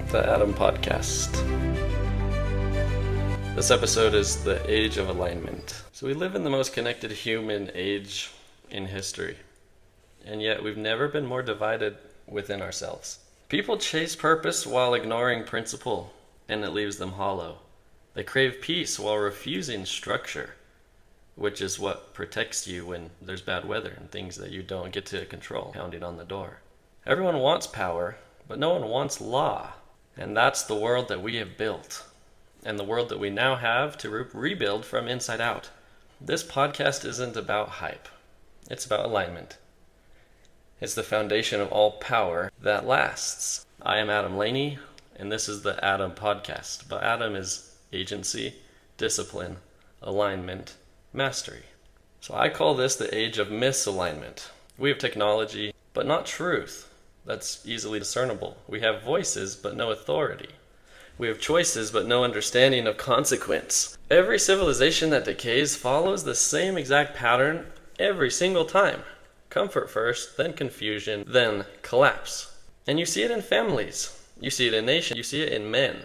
the A.D.A.M podcast. This episode is the age of alignment. So we live in the most connected human age in history, and yet we've never been more divided within ourselves. People chase purpose while ignoring principle, and it leaves them hollow. They crave peace while refusing structure, which is what protects you when there's bad weather and things that you don't get to control pounding on the door. Everyone wants power, but no one wants law. And that's the world that we have built, and the world that we now have to rebuild from inside out. This podcast isn't about hype. It's about alignment. It's the foundation of all power that lasts. I am A.D.A.M. Leany, and this is the A.D.A.M podcast. But A.D.A.M is agency, discipline, alignment, mastery. So I call this the age of misalignment. We have technology, but not truth. That's easily discernible. We have voices, but no authority. We have choices, but no understanding of consequence. Every civilization that decays follows the same exact pattern every single time. Comfort first, then confusion, then collapse. And you see it in families. You see it in nations. You see it in men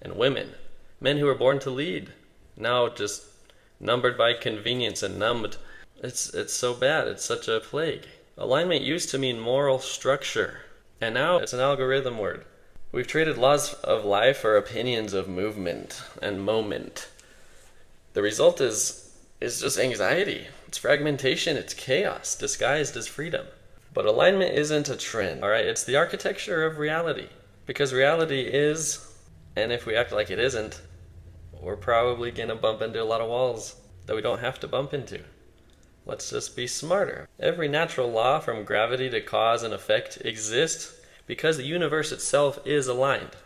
and women. Men who are born to lead, now just numbered by convenience and numbed. It's so bad. It's such a plague. Alignment used to mean moral structure, and now it's an algorithm word. We've traded laws of life for opinions of movement and moment. The result is just anxiety. It's fragmentation. It's chaos disguised as freedom. But alignment isn't a trend, all right? It's the architecture of reality. Because reality is, and if we act like it isn't, we're probably going to bump into a lot of walls that we don't have to bump into. Let's just be smarter. Every natural law, from gravity to cause and effect, exists because the universe itself is aligned.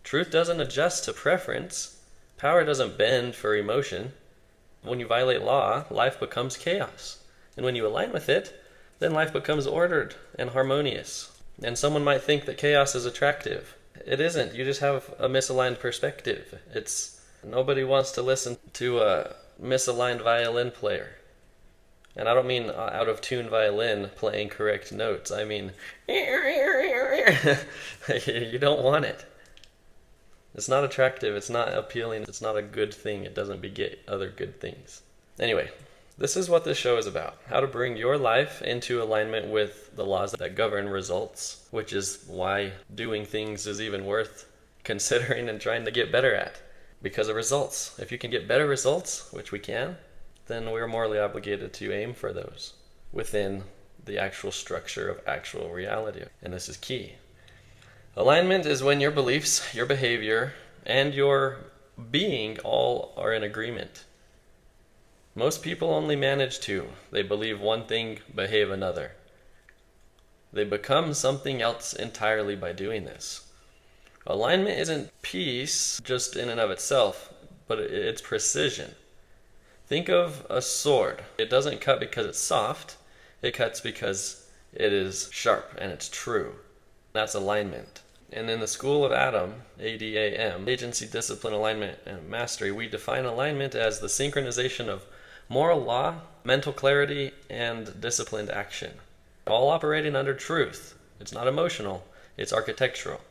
Truth doesn't adjust to preference. Power doesn't bend for emotion. When you violate law, life becomes chaos. And when you align with it, then life becomes ordered and harmonious. And someone might think that chaos is attractive. It isn't. You just have a misaligned perspective. Nobody wants to listen to a misaligned violin player. And I don't mean out-of-tune violin playing correct notes. I mean, you don't want it. It's not attractive. It's not appealing. It's not a good thing. It doesn't beget other good things. Anyway, this is what this show is about. How to bring your life into alignment with the laws that govern results, which is why doing things is even worth considering and trying to get better at. Because of results. If you can get better results, which we can, then we're morally obligated to aim for those within the actual structure of actual reality. And this is key. Alignment is when your beliefs, your behavior, and your being all are in agreement. Most people only manage two. They believe one thing, behave another. They become something else entirely by doing this. Alignment isn't peace just in and of itself, but it's precision. Think of a sword. It doesn't cut because it's soft. It cuts because it is sharp and it's true. That's alignment. And in the school of A.D.A.M, A.D.A.M, agency, discipline, alignment, and mastery, we define alignment as the synchronization of moral law, mental clarity, and disciplined action. All operating under truth. It's not emotional. It's architectural.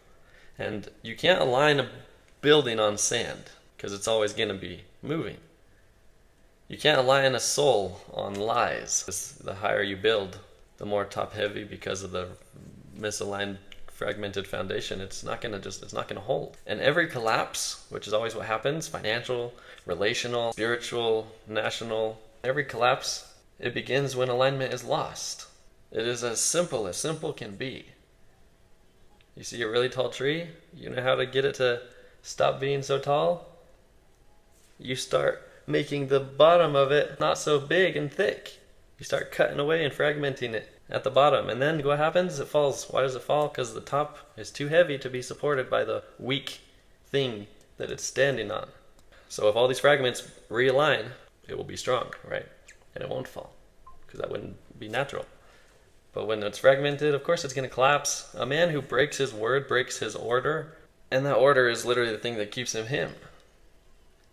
And you can't align a building on sand because it's always going to be moving. You can't align a soul on lies. The higher you build, the more top-heavy because of the misaligned, fragmented foundation. It's not going to hold. And every collapse, which is always what happens, financial, relational, spiritual, national, every collapse, it begins when alignment is lost. It is as simple can be. You see a really tall tree? You know how to get it to stop being so tall? You start making the bottom of it not so big and thick. You start cutting away and fragmenting it at the bottom. And then what happens? It falls. Why does it fall? Because the top is too heavy to be supported by the weak thing that it's standing on. So if all these fragments realign, it will be strong, right? And it won't fall, because that wouldn't be natural. But when it's fragmented, of course it's going to collapse. A man who breaks his word breaks his order, and that order is literally the thing that keeps him him.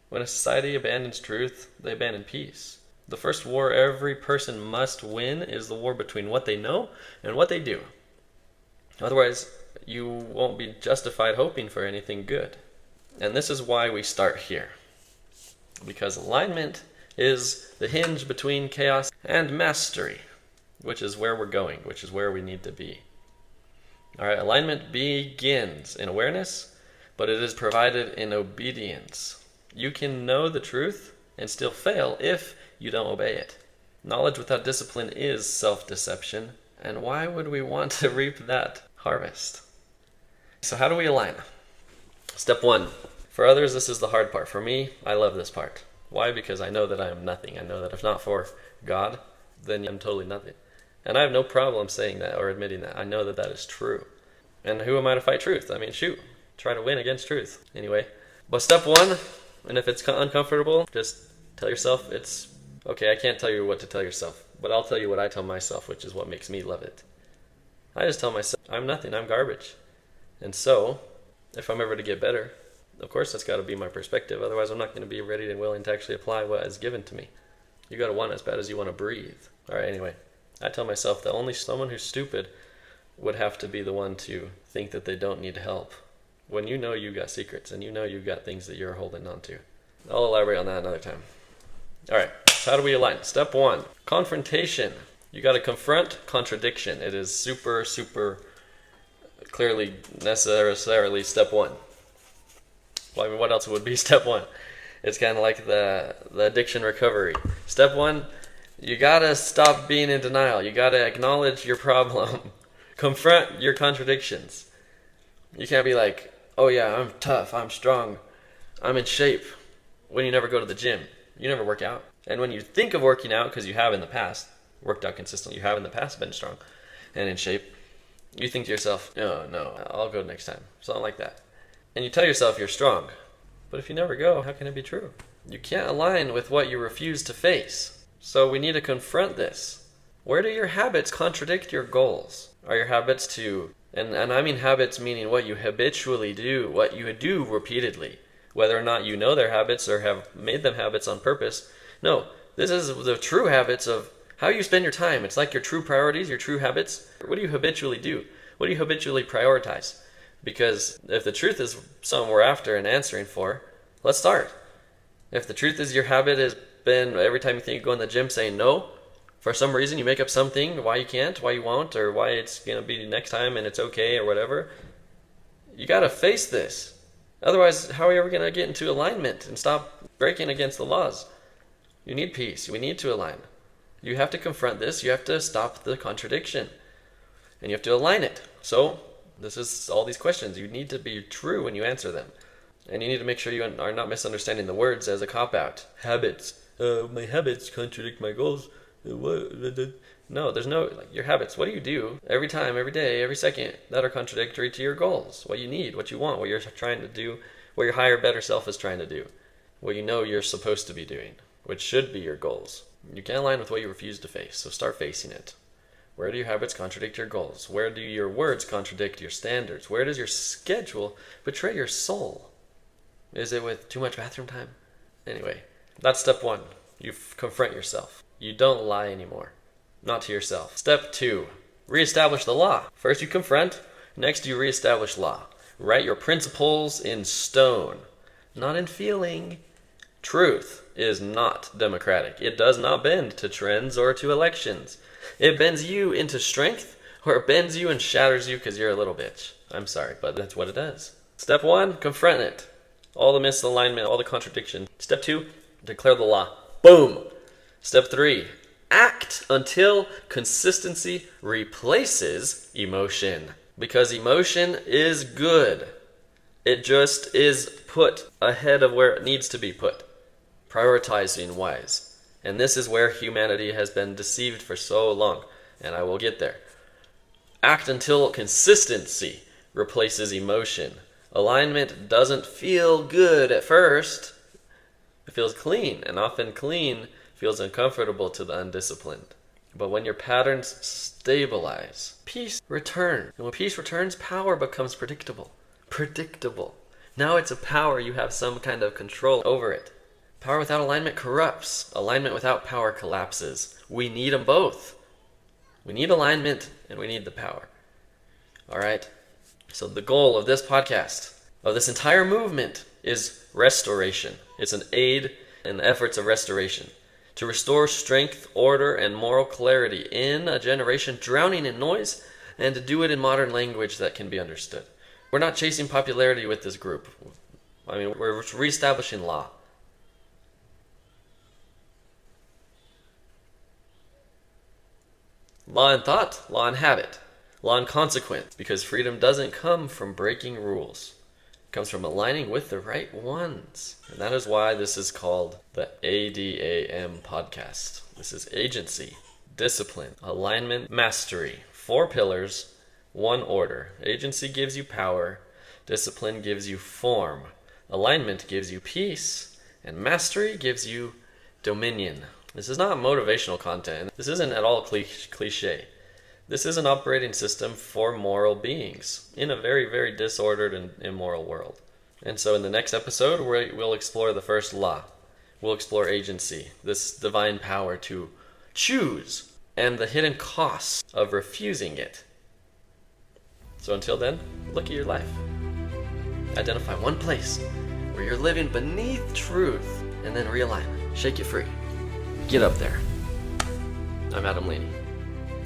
When a society abandons truth, they abandon peace. The first war every person must win is the war between what they know and what they do. Otherwise, you won't be justified hoping for anything good. And this is why we start here. Because alignment is the hinge between chaos and mastery, which is where we're going, which is where we need to be. All right, alignment begins in awareness, but it is provided in obedience. You can know the truth and still fail if you don't obey it. Knowledge without discipline is self-deception, and why would we want to reap that harvest? So how do we align? Step 1. For others, this is the hard part. For me, I love this part. Why? Because I know that I am nothing. I know that if not for God, then I'm totally nothing. And I have no problem saying that or admitting that. I know that that is true. And who am I to fight truth? I mean, shoot, try to win against truth. Anyway, but step 1, and if it's uncomfortable, just tell yourself it's okay. I can't tell you what to tell yourself, but I'll tell you what I tell myself, which is what makes me love it. I just tell myself, I'm nothing, I'm garbage. And so, if I'm ever to get better, of course that's got to be my perspective. Otherwise, I'm not going to be ready and willing to actually apply what is given to me. You got to want it as bad as you want to breathe. All right, anyway, I tell myself that only someone who's stupid would have to be the one to think that they don't need help. When you know you got secrets and you know you got things that you're holding on to. I'll elaborate on that another time. All right, so how do we align? Step 1, confrontation. You got to confront contradiction. It is super, super clearly necessarily step 1. Well, I mean, what else would be step 1? It's kind of like the addiction recovery. Step 1, you got to stop being in denial. You got to acknowledge your problem. Confront your contradictions. You can't be like, oh yeah, I'm tough, I'm strong, I'm in shape, when you never go to the gym. You never work out. And when you think of working out, because you have in the past, worked out consistently, you have in the past been strong and in shape, you think to yourself, no, I'll go next time. Something like that. And you tell yourself you're strong. But if you never go, how can it be true? You can't align with what you refuse to face. So we need to confront this. Where do your habits contradict your goals? Are your habits to, and I mean habits meaning what you habitually do, what you do repeatedly, whether or not you know their habits or have made them habits on purpose. No, this is the true habits of how you spend your time. It's like your true priorities, your true habits. What do you habitually do? What do you habitually prioritize? Because if the truth is something we're after and answering for, let's start. If the truth is your habit has been every time you think you go in the gym saying no, for some reason you make up something why you can't, why you won't, or why it's going to be next time and it's okay or whatever, you got to face this. Otherwise, how are you ever going to get into alignment and stop breaking against the laws? You need peace. We need to align. You have to confront this. You have to stop the contradiction. And you have to align it. So, this is all these questions. You need to be true when you answer them. And you need to make sure you are not misunderstanding the words as a cop-out. Habits. My habits contradict my goals. No, there's no, your habits. What do you do every time, every day, every second that are contradictory to your goals? What you need, what you want, what you're trying to do, what your higher, better self is trying to do, what you know you're supposed to be doing, which should be your goals. You can't align with what you refuse to face, so start facing it. Where do your habits contradict your goals? Where do your words contradict your standards? Where does your schedule betray your soul? Is it with too much bathroom time? Anyway, that's step 1. You confront yourself. You don't lie anymore. Not to yourself. Step 2. Reestablish the law. First you confront, next you reestablish law. Write your principles in stone, not in feeling. Truth is not democratic. It does not bend to trends or to elections. It bends you into strength, or it bends you and shatters you because you're a little bitch. I'm sorry, but that's what it does. Step 1, confront it. All the misalignment, all the contradiction. Step 2, declare the law. Boom! Step 3, act until consistency replaces emotion. Because emotion is good. It just is put ahead of where it needs to be put. Prioritizing wise. And this is where humanity has been deceived for so long. And I will get there. Act until consistency replaces emotion. Alignment doesn't feel good at first. It feels clean, and often clean feels uncomfortable to the undisciplined. But when your patterns stabilize, peace returns. And when peace returns, power becomes predictable. Predictable. Now it's a power you have some kind of control over it. Power without alignment corrupts. Alignment without power collapses. We need them both. We need alignment and we need the power. Alright? So the goal of this podcast, of this entire movement, is restoration. It's an aid in the efforts of restoration. To restore strength, order, and moral clarity in a generation drowning in noise, and to do it in modern language that can be understood. We're not chasing popularity with this group. I mean, we're reestablishing law. Law and thought, law and habit, law and consequence, because freedom doesn't come from breaking rules. It comes from aligning with the right ones. And that is why this is called the A.D.A.M podcast. This is agency, discipline, alignment, mastery. 4 pillars, 1 order. Agency gives you power, discipline gives you form, alignment gives you peace, and mastery gives you dominion. This is not motivational content. This isn't at all cliche. This is an operating system for moral beings in a very, very disordered and immoral world. And so in the next episode, we'll explore the first law. We'll explore agency, this divine power to choose, and the hidden costs of refusing it. So until then, look at your life. Identify one place where you're living beneath truth, and then realign. Shake it free. Get up there. I'm Adam Leany.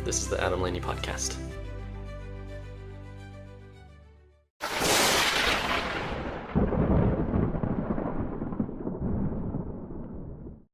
This is the A.D.A.M Leany podcast.